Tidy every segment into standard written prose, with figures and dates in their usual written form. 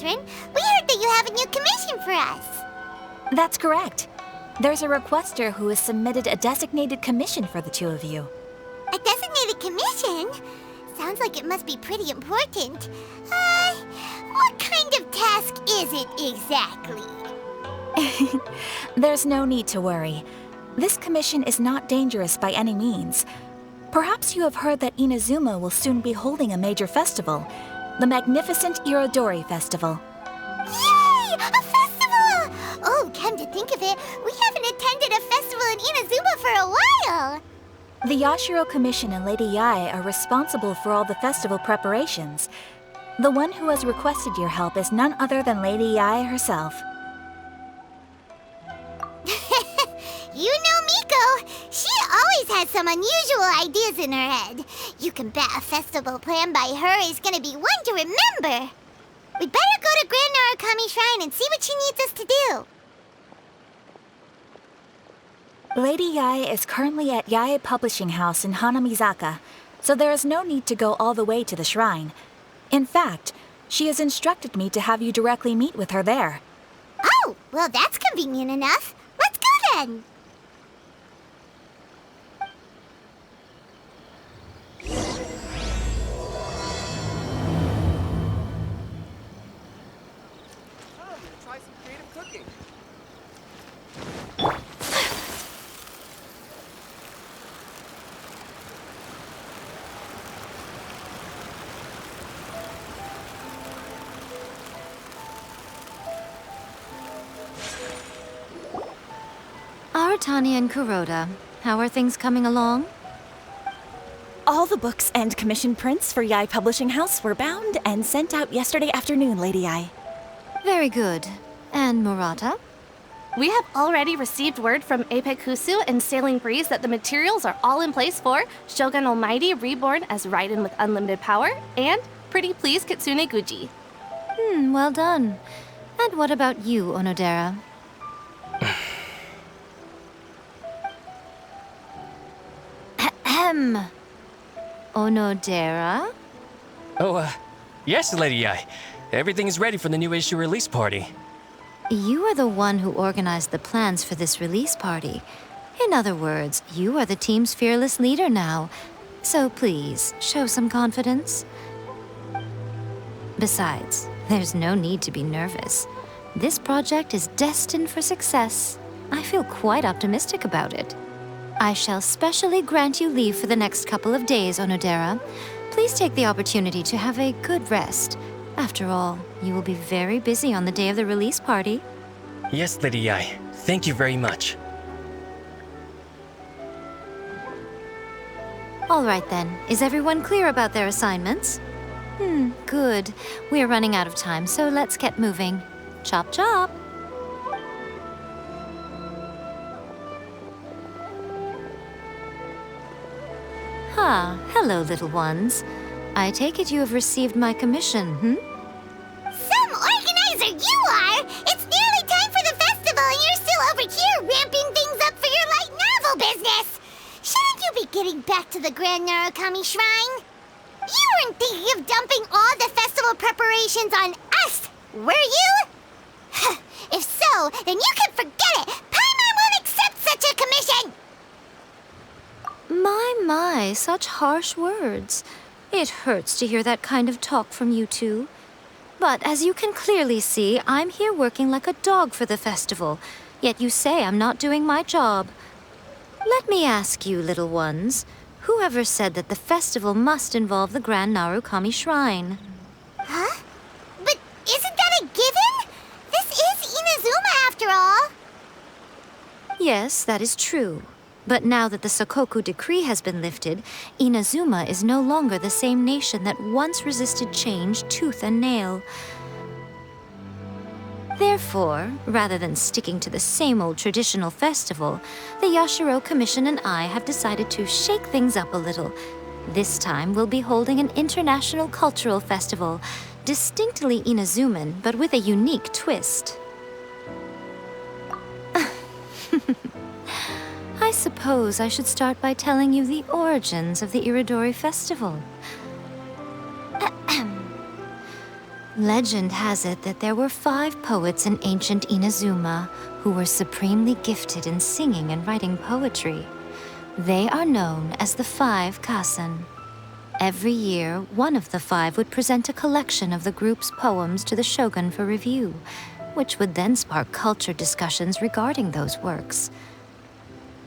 Matron. We heard that you have a new commission for us. That's correct. There's a requester who has submitted a designated commission for the two of you. A designated commission? Sounds like it must be pretty important. What kind of task is it exactly? There's no need to worry. This commission is not dangerous by any means. Perhaps you have heard that Inazuma will soon be holding a major festival, the magnificent Irodori Festival. Yay! A festival! Oh, come to think of it, we haven't attended a festival in Inazuma for a while. The Yashiro Commission and Lady Yae are responsible for all the festival preparations. The one who has requested your help is none other than Lady Yae herself. You know Miko. She always has some unusual ideas in her head. You can bet a festival planned by her is gonna be one to remember. We'd better go to Grand Narukami Shrine and see what she needs us to do. Lady Yae is currently at Yae Publishing House in Hanamizaka, so there is no need to go all the way to the shrine. In fact, she has instructed me to have you directly meet with her there. Oh, well that's convenient enough. Let's go then. Try some creative cooking. Aratani and Kuroda, how are things coming along? All the books and commission prints for Yae Publishing House were bound and sent out yesterday afternoon, Lady Yae. Very good. And Murata? We have already received word from Apekusu and Sailing Breeze that the materials are all in place for Shogun Almighty Reborn as Raiden with Unlimited Power and Pretty Please Kitsune Guji. Well done. And what about you, Onodera? Ahem. Onodera? Oh, yes, Lady Yae. Everything is ready for the new issue release party. You are the one who organized the plans for this release party. In other words, you are the team's fearless leader now. So please, show some confidence. Besides, there's no need to be nervous. This project is destined for success. I feel quite optimistic about it. I shall specially grant you leave for the next couple of days, Onodera. Please take the opportunity to have a good rest. After all, you will be very busy on the day of the release party. Yes, Lady Yae. Thank you very much. All right then. Is everyone clear about their assignments? Good. We are running out of time, so let's get moving. Chop chop! Hello, little ones. I take it you have received my commission, Some organizer you are! It's nearly time for the festival and you're still over here ramping things up for your light novel business! Shouldn't you be getting back to the Grand Narukami Shrine? You weren't thinking of dumping all the festival preparations on us, were you? If so, then you can forget it! Paimon won't accept such a commission! My, such harsh words. It hurts to hear that kind of talk from you two. But as you can clearly see, I'm here working like a dog for the festival, yet you say I'm not doing my job. Let me ask you, little ones, whoever said that the festival must involve the Grand Narukami Shrine? Huh? But isn't that a given? This is Inazuma after all. Yes, that is true. But now that the Sokoku decree has been lifted, Inazuma is no longer the same nation that once resisted change tooth and nail. Therefore, rather than sticking to the same old traditional festival, the Yashiro Commission and I have decided to shake things up a little. This time we'll be holding an international cultural festival, distinctly Inazuman, but with a unique twist. I suppose I should start by telling you the origins of the Irodori Festival. Legend has it that there were 5 poets in ancient Inazuma who were supremely gifted in singing and writing poetry. They are known as the 5 Kasen. Every year, one of the 5 would present a collection of the group's poems to the shogun for review, which would then spark culture discussions regarding those works.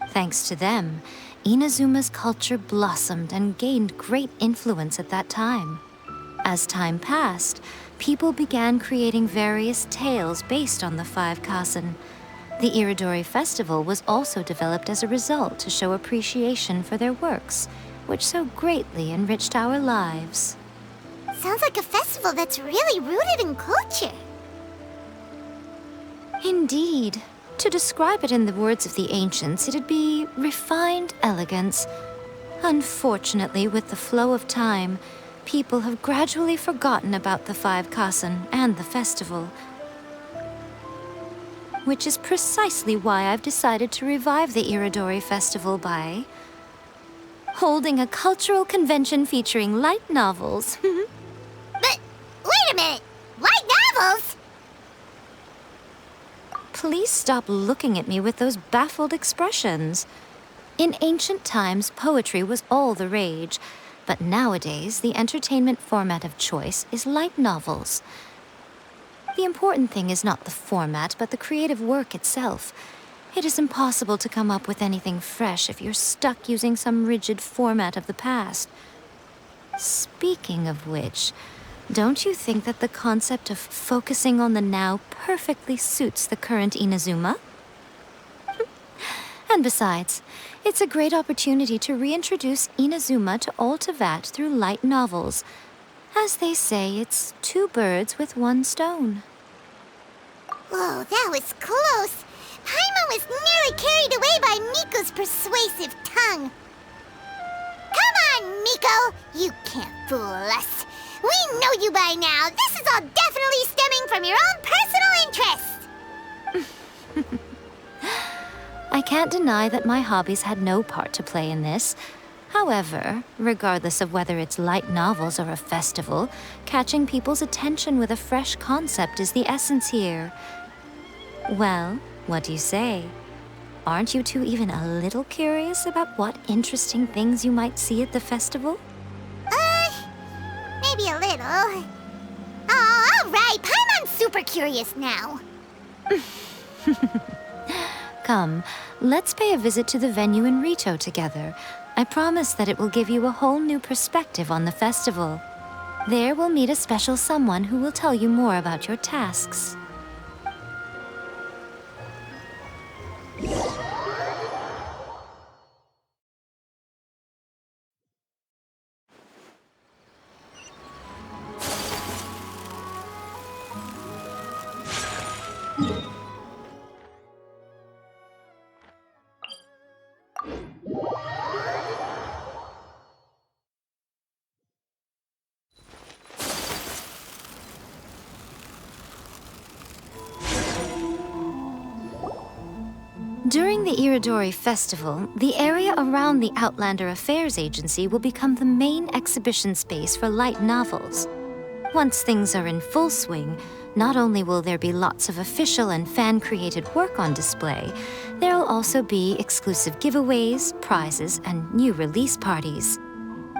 Thanks to them, Inazuma's culture blossomed and gained great influence at that time. As time passed, people began creating various tales based on the 5 Kasen. The Irodori Festival was also developed as a result to show appreciation for their works, which so greatly enriched our lives. Sounds like a festival that's really rooted in culture. Indeed. To describe it in the words of the ancients, it'd be refined elegance. Unfortunately, with the flow of time, people have gradually forgotten about the 5 Kasen and the festival. Which is precisely why I've decided to revive the Irodori Festival by holding a cultural convention featuring light novels. But, wait a minute! Light novels? Please stop looking at me with those baffled expressions. In ancient times, poetry was all the rage, but nowadays, the entertainment format of choice is light novels. The important thing is not the format, but the creative work itself. It is impossible to come up with anything fresh if you're stuck using some rigid format of the past. Speaking of which, don't you think that the concept of focusing on the now perfectly suits the current Inazuma? And besides, it's a great opportunity to reintroduce Inazuma to Ultivat through light novels. As they say, it's 2 birds with 1 stone. Whoa, that was close. Paimon was nearly carried away by Miko's persuasive tongue. Come on, Miko! You can't fool us. We know you by now. This is all definitely stemming from your own personal interest. I can't deny that my hobbies had no part to play in this. However, regardless of whether it's light novels or a festival, catching people's attention with a fresh concept is the essence here. Well, what do you say? Aren't you two even a little curious about what interesting things you might see at the festival? Maybe a little. Oh, all right. Paimon's super curious now. Come, let's pay a visit to the venue in Rito together. I promise that it will give you a whole new perspective on the festival. There we'll meet a special someone who will tell you more about your tasks. During the Irodori Festival, the area around the Outlander Affairs Agency will become the main exhibition space for light novels. Once things are in full swing, not only will there be lots of official and fan-created work on display, there will also be exclusive giveaways, prizes, and new release parties.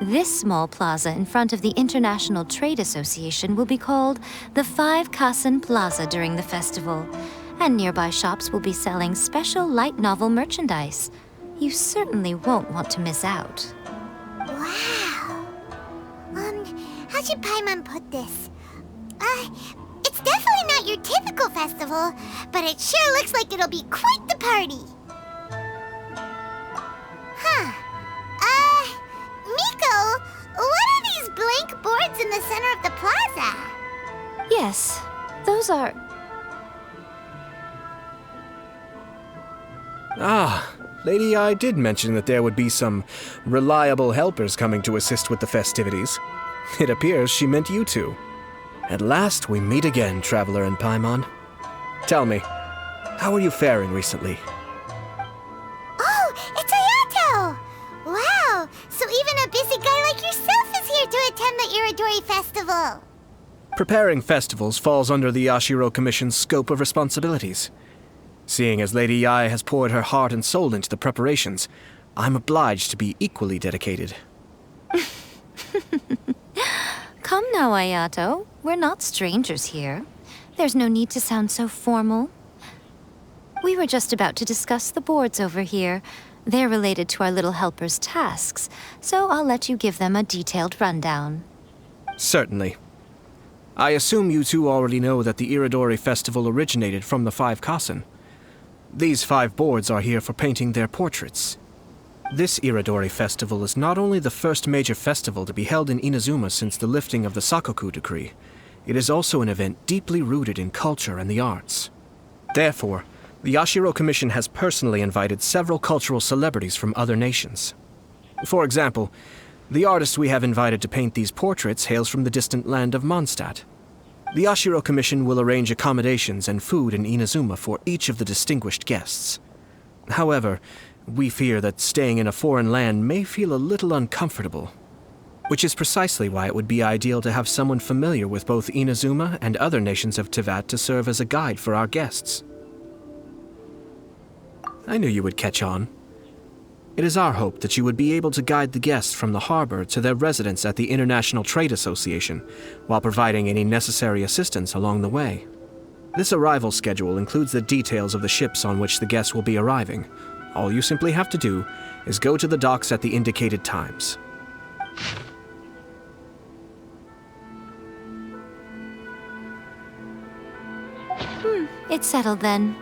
This small plaza in front of the International Trade Association will be called the 5 Kasen Plaza during the festival, and nearby shops will be selling special light novel merchandise. You certainly won't want to miss out. Wow. How should Paimon put this? It's definitely not your typical festival, but it sure looks like it'll be quite the party. Huh. Miko, what are these blank boards in the center of the plaza? Yes, those are... Ah, Lady I did mention that there would be some reliable helpers coming to assist with the festivities. It appears she meant you two. At last we meet again, Traveler and Paimon. Tell me, how are you faring recently? Oh, it's Ayato! Wow, so even a busy guy like yourself is here to attend the Irodori Festival. Preparing festivals falls under the Yashiro Commission's scope of responsibilities. Seeing as Lady Yae has poured her heart and soul into the preparations, I'm obliged to be equally dedicated. Come now, Ayato. We're not strangers here. There's no need to sound so formal. We were just about to discuss the boards over here. They're related to our little helper's tasks, so I'll let you give them a detailed rundown. Certainly. I assume you two already know that the Irodori Festival originated from the 5 Kasen. These 5 boards are here for painting their portraits. This Irodori Festival is not only the first major festival to be held in Inazuma since the lifting of the Sakoku decree, it is also an event deeply rooted in culture and the arts. Therefore, the Yashiro Commission has personally invited several cultural celebrities from other nations. For example, the artist we have invited to paint these portraits hails from the distant land of Mondstadt. The Yashiro Commission will arrange accommodations and food in Inazuma for each of the distinguished guests. However, we fear that staying in a foreign land may feel a little uncomfortable, which is precisely why it would be ideal to have someone familiar with both Inazuma and other nations of Teyvat to serve as a guide for our guests. I knew you would catch on. It is our hope that you would be able to guide the guests from the harbor to their residence at the International Trade Association, while providing any necessary assistance along the way. This arrival schedule includes the details of the ships on which the guests will be arriving. All you simply have to do is go to the docks at the indicated times. It's settled then.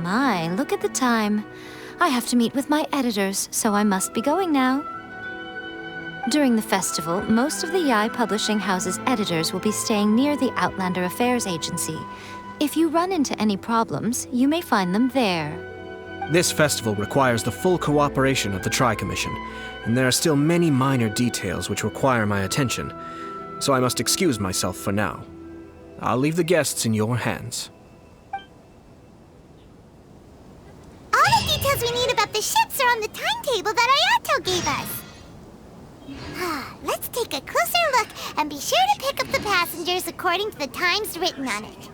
My, look at the time. I have to meet with my editors, so I must be going now. During the festival, most of the Yae Publishing House's editors will be staying near the Outlander Affairs Agency. If you run into any problems, you may find them there. This festival requires the full cooperation of the Tri-Commission, and there are still many minor details which require my attention, so I must excuse myself for now. I'll leave the guests in your hands. All the details we need about the ships are on the timetable that Ayato gave us. Let's take a closer look and be sure to pick up the passengers according to the times written on it.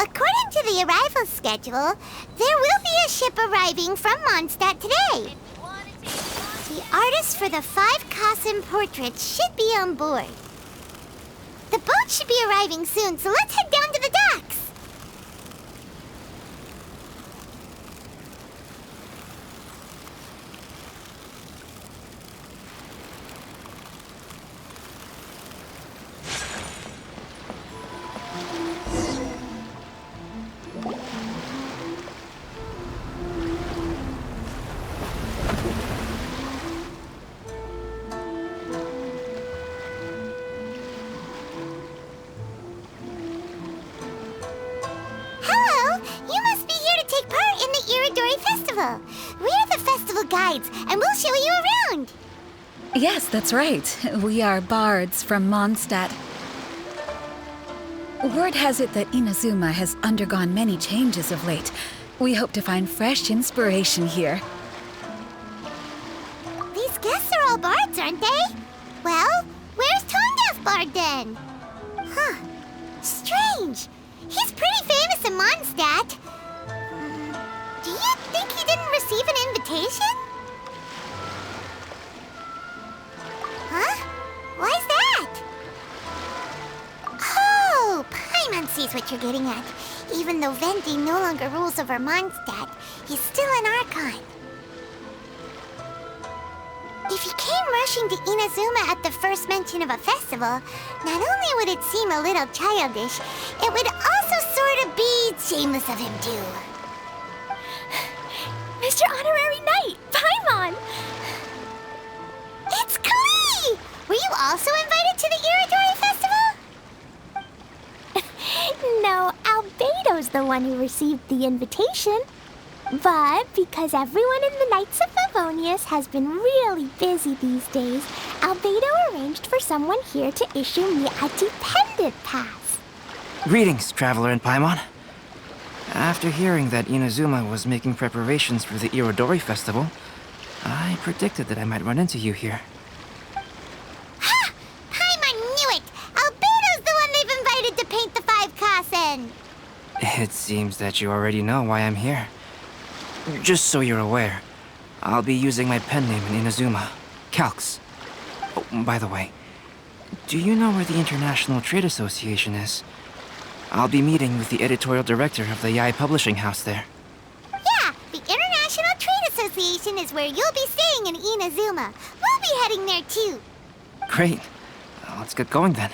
According to the arrival schedule, there will be a ship arriving from Mondstadt today. The artist for the 5 Kasen portraits should be on board. The boat should be arriving soon, so let's head down to the docks. We're the festival guides, and we'll show you around. Yes, that's right. We are bards from Mondstadt. Word has it that Inazuma has undergone many changes of late. We hope to find fresh inspiration here. These guests are all bards, aren't they? Well, where's Tone-Deaf Bard then? Strange. He's pretty famous in Mondstadt. Do you think he didn't receive an invitation? Huh? Why's that? Oh, Paimon sees what you're getting at. Even though Bendy no longer rules over Mondstadt, he's still an Archon. If he came rushing to Inazuma at the first mention of a festival, not only would it seem a little childish, it would also sort of be shameless of him too. Mr. Honorary Knight, Paimon! It's Klee! Were you also invited to the Irodori Festival? know, Albedo's the one who received the invitation. But because everyone in the Knights of Favonius has been really busy these days, Albedo arranged for someone here to issue me a dependent pass. Greetings, Traveler in Paimon. After hearing that Inazuma was making preparations for the Irodori Festival, I predicted that I might run into you here. Ha! Paimon knew it! Albedo's the one they've invited to paint the 5 Kasen! It seems that you already know why I'm here. Just so you're aware, I'll be using my pen name in Inazuma, Calx. Oh, by the way, do you know where the International Trade Association is? I'll be meeting with the editorial director of the Yae Publishing House there. Yeah, the International Trade Association is where you'll be staying in Inazuma. We'll be heading there too. Great. Let's get going then.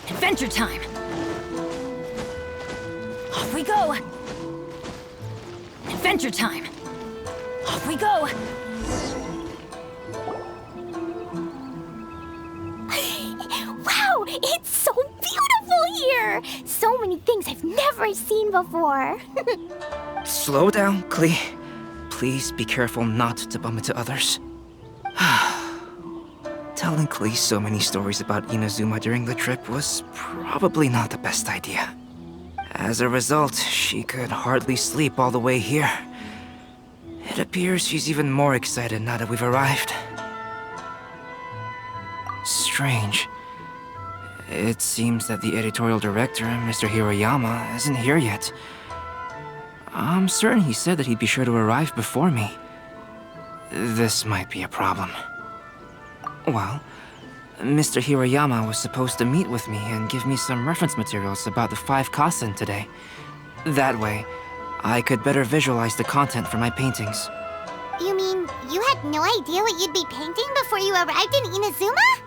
Adventure time! Off we go! Adventure time! Off we go! Wow, it's so beautiful here! So many things I've never seen before. Slow down, Klee. Please be careful not to bump into others. Telling Klee so many stories about Inazuma during the trip was probably not the best idea. As a result, she could hardly sleep all the way here. It appears she's even more excited now that we've arrived. Strange. It seems that the editorial director, Mr. Hiroyama, isn't here yet. I'm certain he said that he'd be sure to arrive before me. This might be a problem. Well, Mr. Hiroyama was supposed to meet with me and give me some reference materials about the 5 Kasen today. That way, I could better visualize the content for my paintings. You mean you had no idea what you'd be painting before you arrived in Inazuma?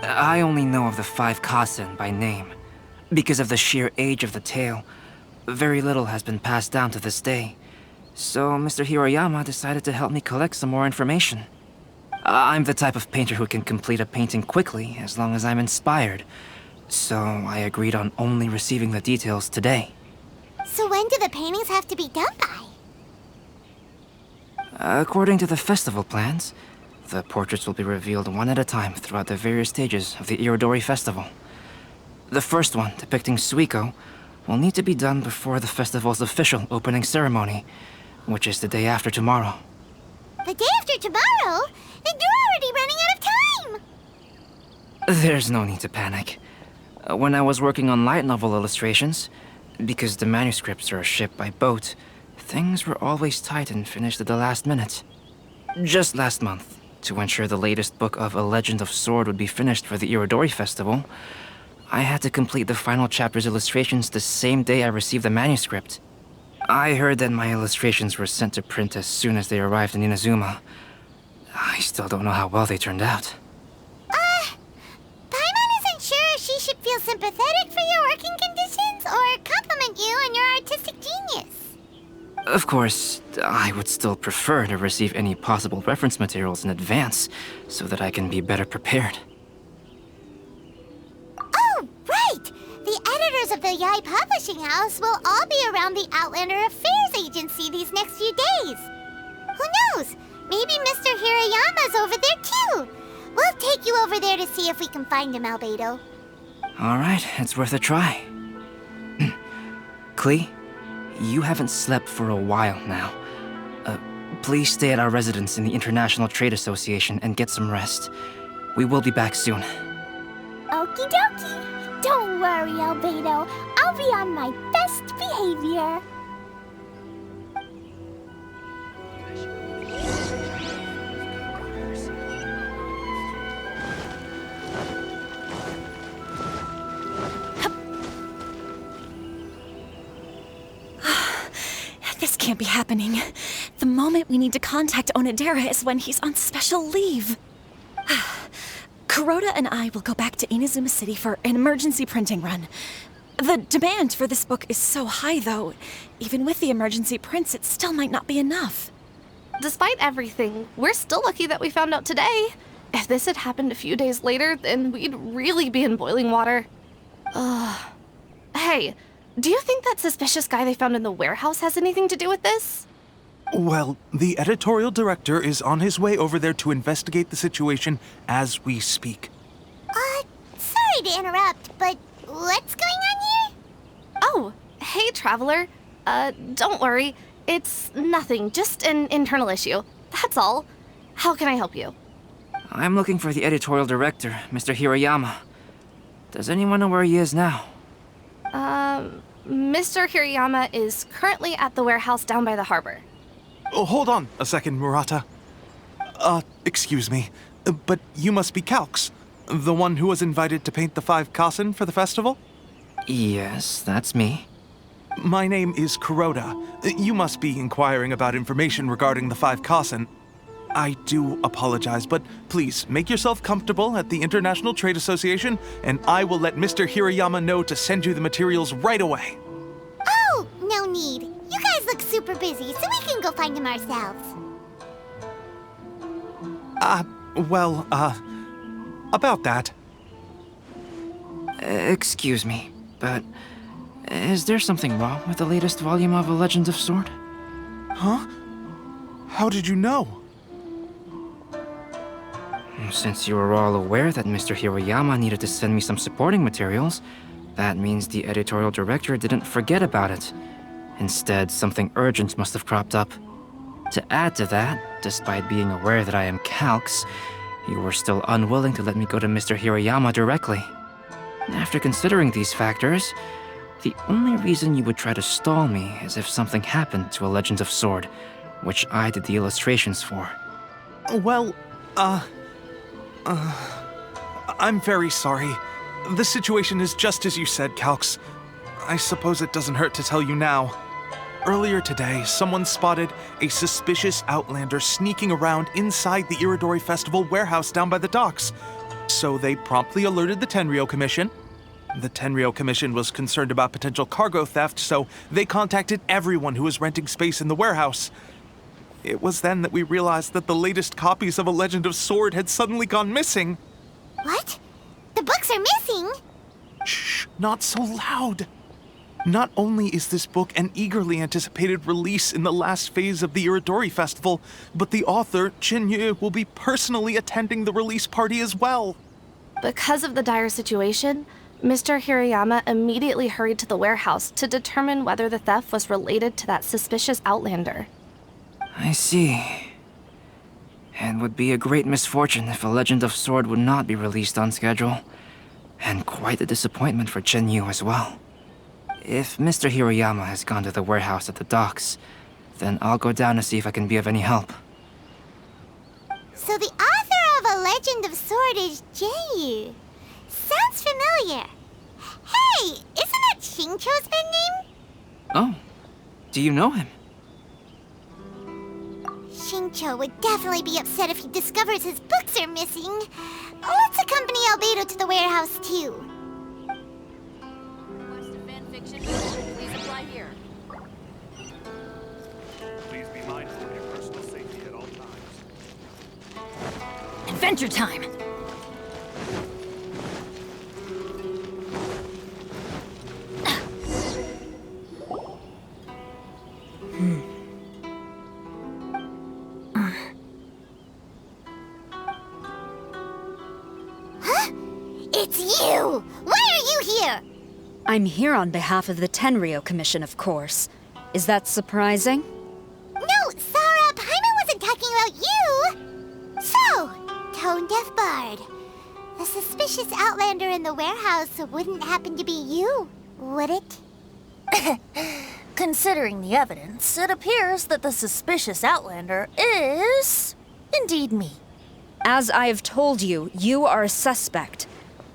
I only know of the 5 Kasen by name. Because of the sheer age of the tale, very little has been passed down to this day. So Mr. Hiroyama decided to help me collect some more information. I'm the type of painter who can complete a painting quickly as long as I'm inspired. So I agreed on only receiving the details today. So when do the paintings have to be done by? According to the festival plans, the portraits will be revealed one at a time throughout the various stages of the Irodori Festival. The first one, depicting Suiko, will need to be done before the festival's official opening ceremony, which is the day after tomorrow. The day after tomorrow? Then you're already running out of time! There's no need to panic. When I was working on light novel illustrations, because the manuscripts are shipped by boat, things were always tight and finished at the last minute. Just last month, to ensure the latest book of A Legend of Sword would be finished for the Irodori Festival, I had to complete the final chapter's illustrations the same day I received the manuscript. I heard that my illustrations were sent to print as soon as they arrived in Inazuma. I still don't know how well they turned out. Paimon isn't sure if she should feel sympathetic for your working conditions or compliment you on your artistic genius. Of course, I would still prefer to receive any possible reference materials in advance so that I can be better prepared. Oh, right! The editors of the Yae Publishing House will all be around the Outlander Affairs Agency these next few days. Who knows? Maybe Mr. Hiroyama's over there too. We'll take you over there to see if we can find him, Albedo. All right, it's worth a try. Klee, you haven't slept for a while now. Please stay at our residence in the International Trade Association and get some rest. We will be back soon. Okie dokie. Don't worry, Albedo. I'll be on my best behavior. This can't be happening. The moment we need to contact Onodera is when he's on special leave. Kuroda and I will go back to Inazuma City for an emergency printing run. The demand for this book is so high, though. Even with the emergency prints, it still might not be enough. Despite everything, we're still lucky that we found out today. If this had happened a few days later, then we'd really be in boiling water. Hey, do you think that suspicious guy they found in the warehouse has anything to do with this? Well, the editorial director is on his way over there to investigate the situation as we speak. Sorry to interrupt, but what's going on here? Oh, hey, Traveler. Don't worry. It's nothing, just an internal issue. That's all. How can I help you? I'm looking for the editorial director, Mr. Hirayama. Does anyone know where he is now? Mr. Hirayama is currently at the warehouse down by the harbor. Oh, hold on a second, Murata. Excuse me, but you must be Calx, the one who was invited to paint the 5 kasen for the festival? Yes, that's me. My name is Kuroda. You must be inquiring about information regarding the 5 kasen. I do apologize, but please make yourself comfortable at the International Trade Association, and I will let Mr. Hirayama know to send you the materials right away. Oh, no need. You guys look super busy, so we can go find him ourselves. About that. Excuse me, but is there something wrong with the latest volume of A Legend of Sword? Huh? How did you know? Since you were all aware that Mr. Hirayama needed to send me some supporting materials, that means the editorial director didn't forget about it. Instead, something urgent must have cropped up. To add to that, despite being aware that I am Calx, you were still unwilling to let me go to Mr. Hirayama directly. After considering these factors, the only reason you would try to stall me is if something happened to A Legend of Sword, which I did the illustrations for. Well, I'm very sorry. The situation is just as you said, Calx. I suppose it doesn't hurt to tell you now. Earlier today, someone spotted a suspicious outlander sneaking around inside the Irodori Festival warehouse down by the docks. So they promptly alerted the Tenryou Commission. The Tenryou Commission was concerned about potential cargo theft, so they contacted everyone who was renting space in the warehouse. It was then that we realized that the latest copies of A Legend of Sword had suddenly gone missing. What? The books are missing? Shh, not so loud. Not only is this book an eagerly anticipated release in the last phase of the Irodori Festival, but the author, Chin-Yu, will be personally attending the release party as well. Because of the dire situation, Mr. Hirayama immediately hurried to the warehouse to determine whether the theft was related to that suspicious outlander. I see. It would be a great misfortune if A Legend of Sword would not be released on schedule. And quite a disappointment for Chen-Yu as well. If Mr. Hirayama has gone to the warehouse at the docks, then I'll go down to see if I can be of any help. So the author of A Legend of Sword is Jeiyu. Sounds familiar. Hey, isn't that Xingqiu's pen name? Oh, do you know him? Xingqiu would definitely be upset if he discovers his books are missing. Let's accompany Albedo to the warehouse, too. Please apply here. Please be mindful of your personal safety at all times. Adventure time! Huh? It's you! Why are you here? I'm here on behalf of the Tenryou Commission, of course. Is that surprising? No, Sarah, Paimon wasn't talking about you! So, Tone-Deaf Bard. The suspicious outlander in the warehouse wouldn't happen to be you, would it? Considering the evidence, it appears that the suspicious outlander is indeed me. As I have told you, you are a suspect.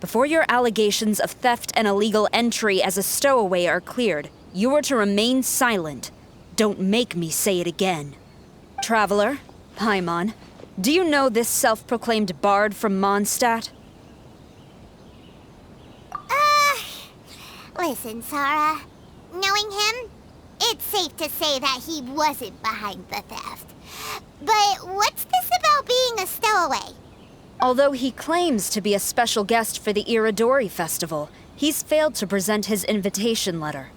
Before your allegations of theft and illegal entry as a stowaway are cleared, you are to remain silent. Don't make me say it again. Traveler, Paimon, do you know this self-proclaimed bard from Mondstadt? Listen, Sarah. Knowing him, it's safe to say that he wasn't behind the theft. But what's this about being a stowaway? Although he claims to be a special guest for the Irodori Festival, he's failed to present his invitation letter.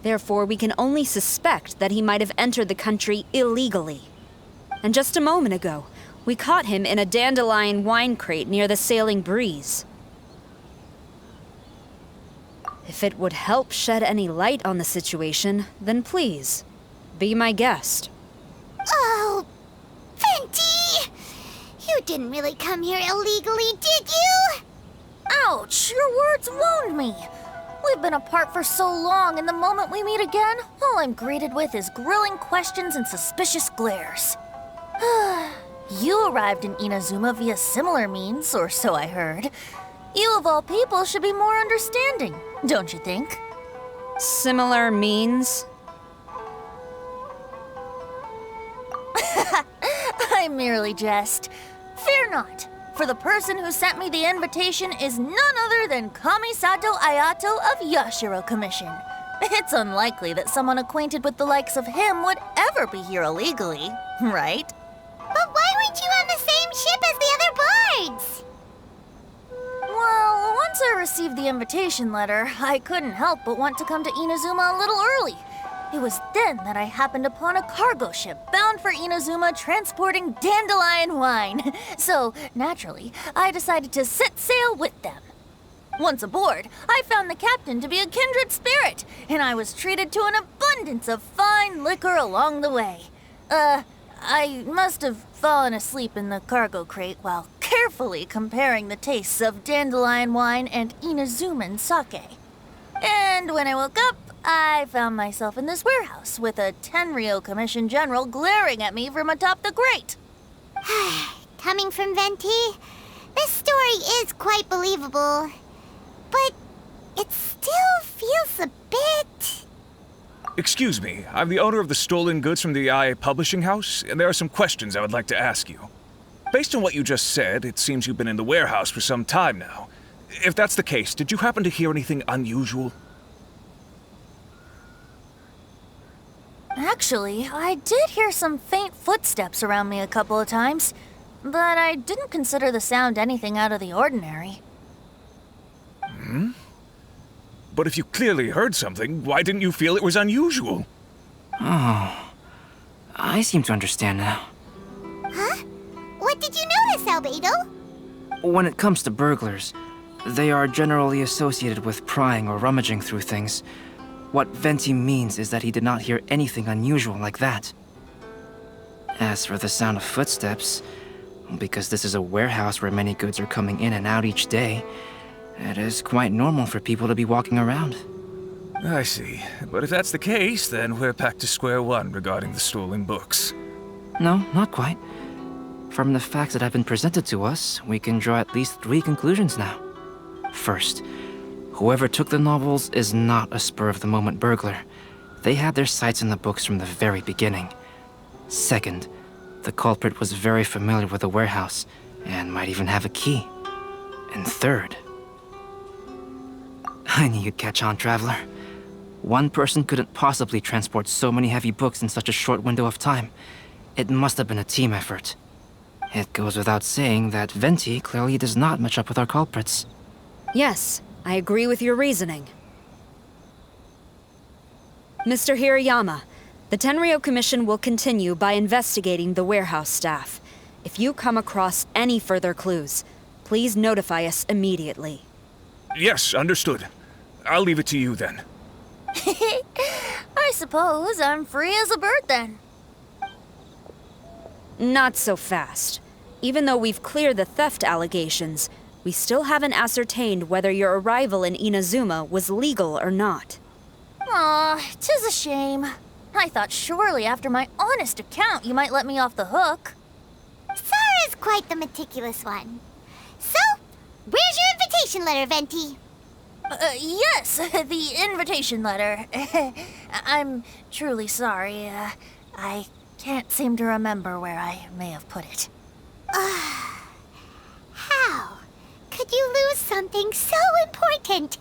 Therefore, we can only suspect that he might have entered the country illegally. And just a moment ago, we caught him in a dandelion wine crate near the Sailing Breeze. If it would help shed any light on the situation, then please, be my guest. Oh, Bendy! You didn't really come here illegally, did you? Ouch, your words wound me. We've been apart for so long, and the moment we meet again, all I'm greeted with is grilling questions and suspicious glares. You arrived in Inazuma via similar means, or so I heard. You of all people should be more understanding, don't you think? Similar means? I merely jest. Fear not, for the person who sent me the invitation is none other than Kamisato Ayato of Yashiro Commission. It's unlikely that someone acquainted with the likes of him would ever be here illegally, right? But why weren't you on the same ship as the other bards? Well, once I received the invitation letter, I couldn't help but want to come to Inazuma a little early. It was then that I happened upon a cargo ship bound for Inazuma transporting dandelion wine. So, naturally, I decided to set sail with them. Once aboard, I found the captain to be a kindred spirit, and I was treated to an abundance of fine liquor along the way. I must have fallen asleep in the cargo crate while carefully comparing the tastes of dandelion wine and Inazuman sake. And when I woke up, I found myself in this warehouse with a Tenryo Commission General glaring at me from atop the grate. Coming from Venti, this story is quite believable. But it still feels a bit... Excuse me, I'm the owner of the stolen goods from the IA Publishing House, and there are some questions I would like to ask you. Based on what you just said, it seems you've been in the warehouse for some time now. If that's the case, did you happen to hear anything unusual? Actually, I did hear some faint footsteps around me a couple of times, but I didn't consider the sound anything out of the ordinary. But if you clearly heard something, why didn't you feel it was unusual? Oh, I seem to understand now. Huh? What did you notice, Albedo? When it comes to burglars, they are generally associated with prying or rummaging through things. What Venti means is that he did not hear anything unusual like that. As for the sound of footsteps, because this is a warehouse where many goods are coming in and out each day, it is quite normal for people to be walking around. I see. But if that's the case, then we're back to square one regarding the stolen books. No, not quite. From the facts that have been presented to us, we can draw at least 3 conclusions now. First, whoever took the novels is not a spur-of-the-moment burglar. They had their sights on the books from the very beginning. Second, the culprit was very familiar with the warehouse, and might even have a key. And third... I knew you'd catch on, Traveler. One person couldn't possibly transport so many heavy books in such a short window of time. It must have been a team effort. It goes without saying that Venti clearly does not match up with our culprits. Yes, I agree with your reasoning. Mr. Hirayama, the Tenryo Commission will continue by investigating the warehouse staff. If you come across any further clues, please notify us immediately. Yes, understood. I'll leave it to you then. I suppose I'm free as a bird then. Not so fast. Even though we've cleared the theft allegations, we still haven't ascertained whether your arrival in Inazuma was legal or not. Aw, 'tis a shame. I thought surely after my honest account you might let me off the hook. Sarah's quite the meticulous one. So, where's your invitation letter, Venti? Yes, the invitation letter. I'm truly sorry. I can't seem to remember where I may have put it. How could you lose something so important?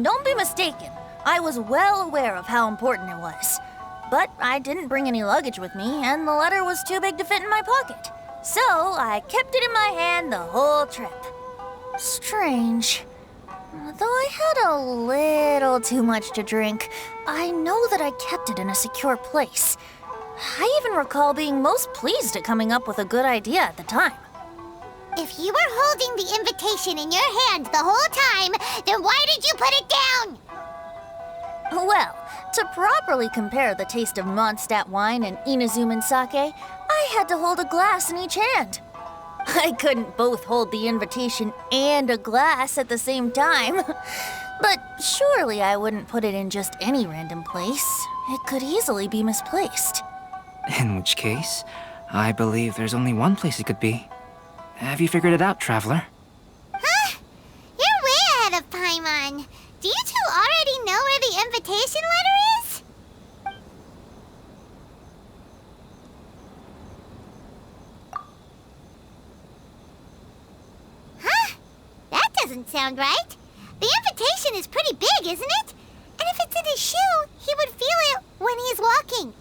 don't be mistaken. I was well aware of how important it was. But I didn't bring any luggage with me, and the letter was too big to fit in my pocket. So I kept it in my hand the whole trip. Strange. Though I had a little too much to drink, I know that I kept it in a secure place. I even recall being most pleased at coming up with a good idea at the time. If you were holding the invitation in your hand the whole time, then why did you put it down? Well, to properly compare the taste of Mondstadt wine and Inazuman sake, I had to hold a glass in each hand. I couldn't both hold the invitation and a glass at the same time. But surely I wouldn't put it in just any random place. It could easily be misplaced. In which case, I believe there's only one place it could be. Have you figured it out, Traveler? Huh? You're way ahead of Paimon. Do you two already know where the invitation letter is? Huh? That doesn't sound right. The invitation is pretty big, isn't it? And if it's in his shoe, he would feel it when he's walking.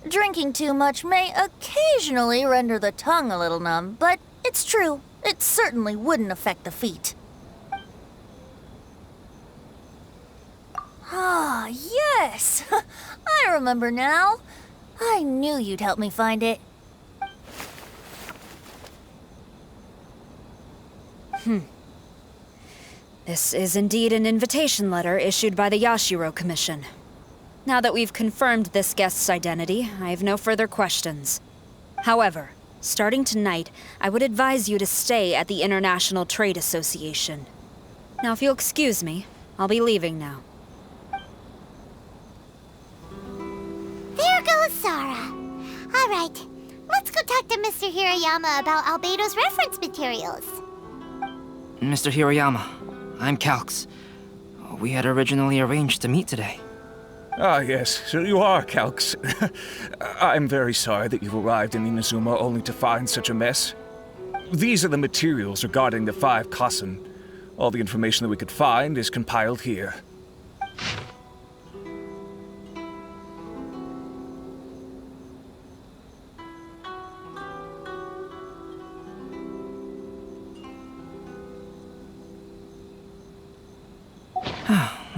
Drinking too much may occasionally render the tongue a little numb, but it's true. It certainly wouldn't affect the feet. Ah, yes! I remember now. I knew you'd help me find it. This is indeed an invitation letter issued by the Yashiro Commission. Now that we've confirmed this guest's identity, I have no further questions. However, starting tonight, I would advise you to stay at the International Trade Association. Now, if you'll excuse me, I'll be leaving now. There goes Sara. All right, let's go talk to Mr. Hirayama about Albedo's reference materials. Mr. Hirayama, I'm Calx. We had originally arranged to meet today. Ah, yes, so you are Calx. I'm very sorry that you've arrived in Inazuma only to find such a mess. These are the materials regarding the 5 Kasen. All the information that we could find is compiled here.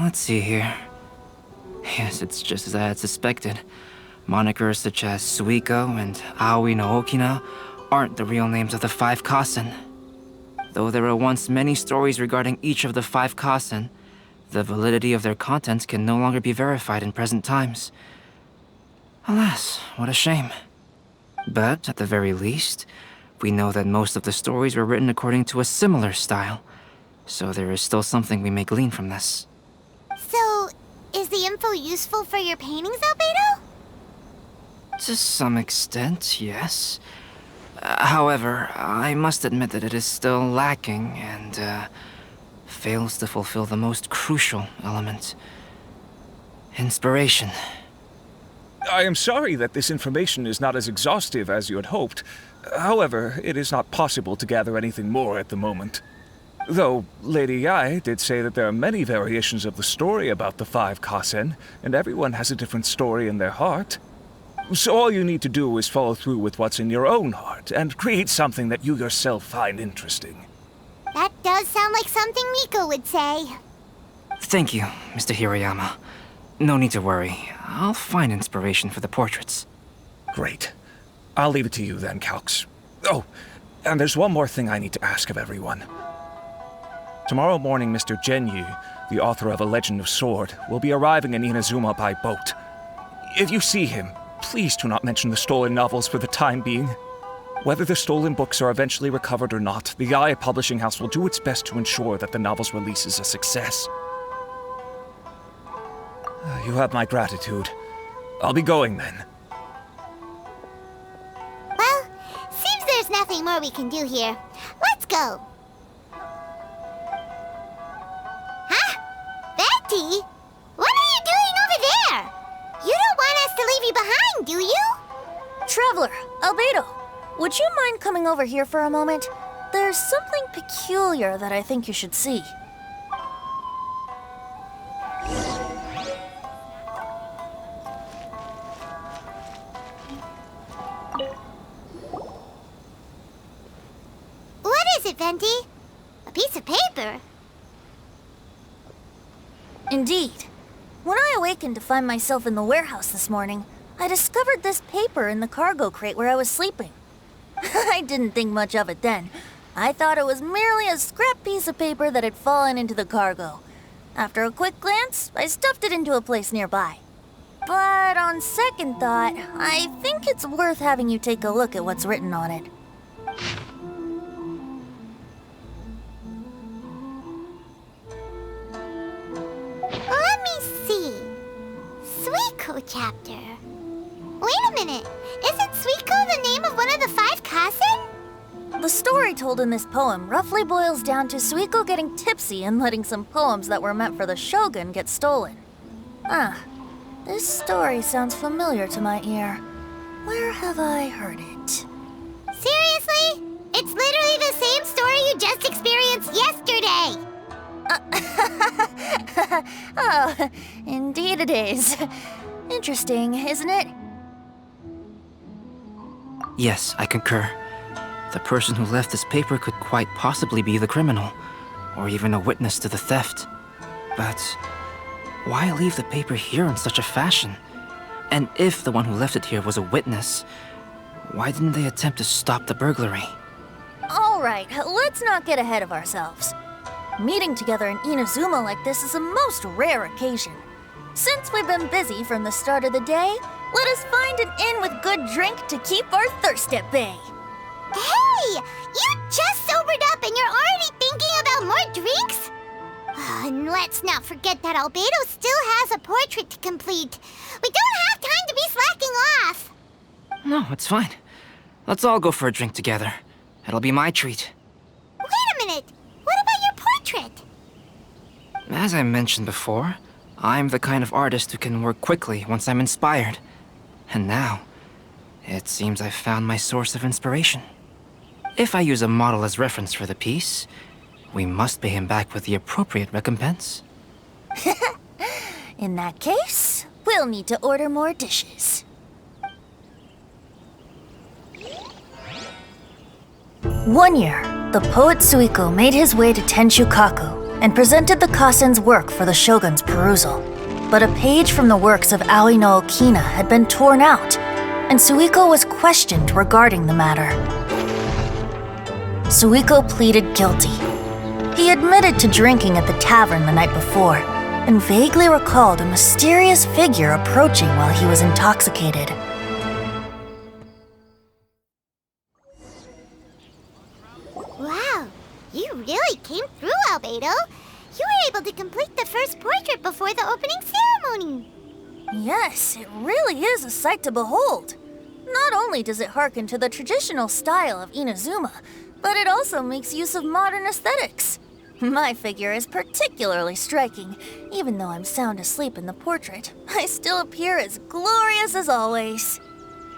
Let's see here. Yes, it's just as I had suspected. Monikers such as Suiko and Aoi no Okina aren't the real names of the 5 Kasen. Though there were once many stories regarding each of the 5 Kasen, the validity of their contents can no longer be verified in present times. Alas, what a shame. But at the very least, we know that most of the stories were written according to a similar style, so there is still something we may glean from this. So, is the info useful for your paintings, Albedo? To some extent, yes. However, I must admit that it is still lacking and fails to fulfill the most crucial element. Inspiration. I am sorry that this information is not as exhaustive as you had hoped. However, it is not possible to gather anything more at the moment. Though, Lady Yae did say that there are many variations of the story about the 5 Kasen, and everyone has a different story in their heart. So all you need to do is follow through with what's in your own heart, and create something that you yourself find interesting. That does sound like something Miko would say. Thank you, Mr. Hirayama. No need to worry. I'll find inspiration for the portraits. Great. I'll leave it to you then, Calx. Oh, and there's one more thing I need to ask of everyone. Tomorrow morning, Mr. Genyu, the author of A Legend of Sword, will be arriving in Inazuma by boat. If you see him, please do not mention the stolen novels for the time being. Whether the stolen books are eventually recovered or not, the Yae Publishing House will do its best to ensure that the novel's release is a success. You have my gratitude. I'll be going then. Well, seems there's nothing more we can do here. Let's go. Huh? Bendy? What are you doing over there? You don't want us to leave you behind, do you? Traveler, Albedo, would you mind coming over here for a moment? There's something peculiar that I think you should see. What is it, Bendy? A piece of paper? Indeed. When I awakened to find myself in the warehouse this morning, I discovered this paper in the cargo crate where I was sleeping. I didn't think much of it then. I thought it was merely a scrap piece of paper that had fallen into the cargo. After a quick glance, I stuffed it into a place nearby. But on second thought, I think it's worth having you take a look at what's written on it. Let me see. Suiko chapter. Wait a minute. Isn't Suiko the name of one of the 5 Kasen? The story told in this poem roughly boils down to Suiko getting tipsy and letting some poems that were meant for the shogun get stolen. This story sounds familiar to my ear. Where have I heard it? Seriously? It's literally the same story you just experienced yesterday! Oh, indeed it is. Interesting, isn't it? Yes, I concur. The person who left this paper could quite possibly be the criminal, or even a witness to the theft. But why leave the paper here in such a fashion? And if the one who left it here was a witness, why didn't they attempt to stop the burglary? All right, let's not get ahead of ourselves. Meeting together in Inazuma like this is a most rare occasion. Since we've been busy from the start of the day, let us find an inn with good drink to keep our thirst at bay. Hey! You just sobered up and you're already thinking about more drinks? And let's not forget that Albedo still has a portrait to complete. We don't have time to be slacking off. No, it's fine. Let's all go for a drink together. It'll be my treat. Wait a minute. What about your portrait? As I mentioned before, I'm the kind of artist who can work quickly once I'm inspired. And now, it seems I've found my source of inspiration. If I use a model as reference for the piece, we must pay him back with the appropriate recompense. In that case, we'll need to order more dishes. One year, the poet Suiko made his way to Tenshukaku and presented the Kasen's work for the shogun's perusal. But a page from the works of Aoi no Okina had been torn out, and Suiko was questioned regarding the matter. Suiko pleaded guilty. He admitted to drinking at the tavern the night before, and vaguely recalled a mysterious figure approaching while he was intoxicated. Wow, you really came through, Albedo. You were able to complete the first portrait before the opening ceremony. Yes, it really is a sight to behold. Not only does it harken to the traditional style of Inazuma, but it also makes use of modern aesthetics. My figure is particularly striking. Even though I'm sound asleep in the portrait, I still appear as glorious as always.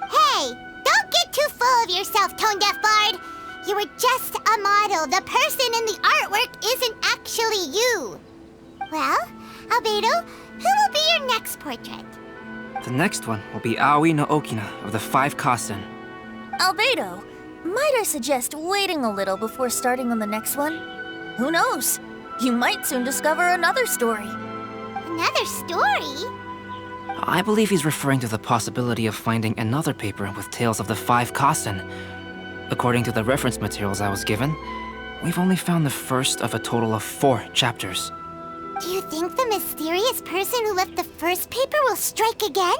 Hey, don't get too full of yourself, Tone-Deaf Bard. You were just a model. The person in the artwork isn't actually you. Well, Albedo, who will be your next portrait? The next one will be Aoi no Okina of the 5 Kasen. Albedo, might I suggest waiting a little before starting on the next one? Who knows? You might soon discover another story. Another story? I believe he's referring to the possibility of finding another paper with tales of the 5 Kasen. According to the reference materials I was given, we've only found the first of a total of 4 chapters. Do you think the mysterious person who left the first paper will strike again?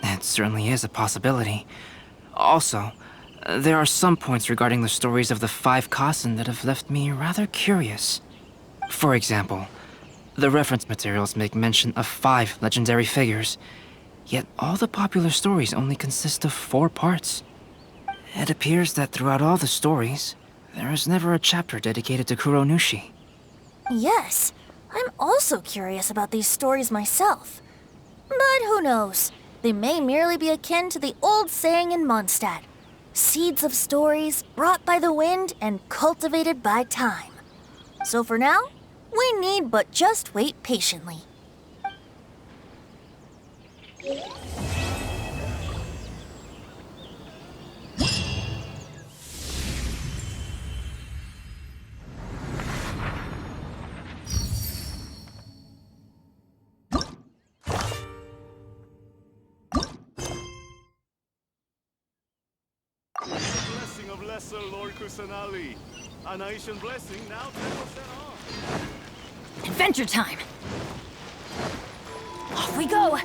It certainly is a possibility. Also, there are some points regarding the stories of the 5 Kasen that have left me rather curious. For example, the reference materials make mention of 5 legendary figures, yet all the popular stories only consist of 4 parts. It appears that throughout all the stories, there is never a chapter dedicated to Kuronushi. Yes, I'm also curious about these stories myself. But who knows? They may merely be akin to the old saying in Mondstadt: seeds of stories brought by the wind and cultivated by time. So for now, we need but just wait patiently. Blessing of Lesser Lord Kusanali. A nation blessing now 10% off. Adventure time! Off we go!